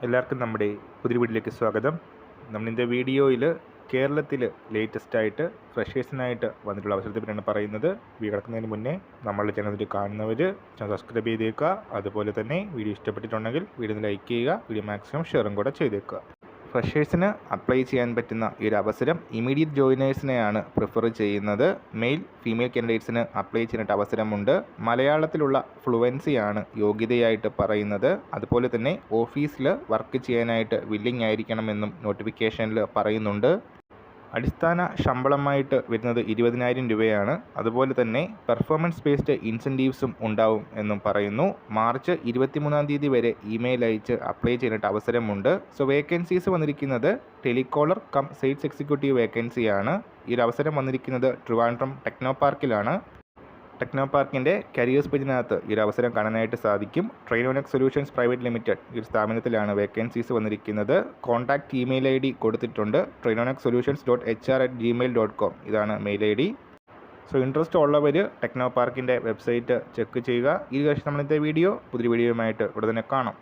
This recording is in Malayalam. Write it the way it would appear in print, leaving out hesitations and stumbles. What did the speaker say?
എല്ലാവർക്കും നമ്മുടെ പുതിയ വീഡിയോയിലേക്ക് സ്വാഗതം. നമ്മളിൻ്റെ വീഡിയോയിൽ കേരളത്തിൽ ലേറ്റസ്റ്റായിട്ട് ഫ്രഷേഴ്സിനായിട്ട് വന്നിട്ടുള്ള അവസരത്തെ പറ്റിയാണ് പറയുന്നത്. വീഡിയോ കിടക്കുന്നതിന് മുന്നേ നമ്മളുടെ ചാനൽ കാണുന്നവർ ചാനൽ സബ്സ്ക്രൈബ് ചെയ്തേക്കുക. അതുപോലെ തന്നെ വീഡിയോ ഇഷ്ടപ്പെട്ടിട്ടുണ്ടെങ്കിൽ വീഡിയോ ലൈക്ക് ചെയ്യുക, വീഡിയോ മാക്സിമം ഷെയറും കൂടെ ചെയ്തേക്കുക. ഫ്രഷേഴ്സിന് അപ്ലൈ ചെയ്യാൻ പറ്റുന്ന ഈ ഒരു അവസരം ഇമീഡിയറ്റ് ജോയിനേഴ്സിനെയാണ് പ്രിഫർ ചെയ്യുന്നത്. മെയിൽ ഫീമെയിൽ കാൻഡിഡേറ്റ്സിന് അപ്ലൈ ചെയ്യാനായിട്ട് അവസരമുണ്ട്. മലയാളത്തിലുള്ള ഫ്ലുവൻസിയാണ് യോഗ്യതയായിട്ട് പറയുന്നത്. അതുപോലെ തന്നെ ഓഫീസിൽ വർക്ക് ചെയ്യാനായിട്ട് വില്ലിംഗ് ആയിരിക്കണമെന്നും നോട്ടിഫിക്കേഷനിൽ പറയുന്നുണ്ട്. അടിസ്ഥാന ശമ്പളമായിട്ട് വരുന്നത് 20,000 രൂപയാണ്. അതുപോലെ തന്നെ പെർഫോമൻസ് ബേസ്ഡ് ഇൻസെൻറ്റീവ്സും ഉണ്ടാവും എന്നും പറയുന്നു. മാർച്ച് 23 വരെ ഇമെയിൽ അയച്ച് അപ്ലൈ ചെയ്യാനായിട്ട് അവസരമുണ്ട്. വേക്കൻസീസ് വന്നിരിക്കുന്നത് ടെലികോളർ കം സെയിൽസ് എക്സിക്യൂട്ടീവ് വേക്കൻസിയാണ്. ഈ ഒരു അവസരം വന്നിരിക്കുന്നത് ട്രിവാൻഡ്രം ടെക്നോ പാർക്കിലാണ്. ടെക്നോ പാർക്കിൻ്റെ കരിയേഴ്സ് പേജിനകത്ത് ഈ ഒരു അവസരം കാണാനായിട്ട് സാധിക്കും. ട്രെയിനോനെക്സ് സൊല്യൂഷൻസ് പ്രൈവറ്റ് ലിമിറ്റഡ് ഈ ഒരു സ്ഥാപനത്തിലാണ് വേക്കൻസീസ് വന്നിരിക്കുന്നത്. കോൺടാക്റ്റ് ഇമെയിൽ ID കൊടുത്തിട്ടുണ്ട്. trinonex-solutions.hr@gmail.com ഇതാണ് മെയിൽ ID. ഇൻട്രസ്റ്റ് ഉള്ളവർ ടെക്നോ പാർക്കിൻ്റെ വെബ്സൈറ്റ് ചെക്ക് ചെയ്യുക. ഈ വർഷം നമ്മളിത്തെ വീഡിയോ പുതിയ വീഡിയോയുമായിട്ട് ഉടനെ കാണാം.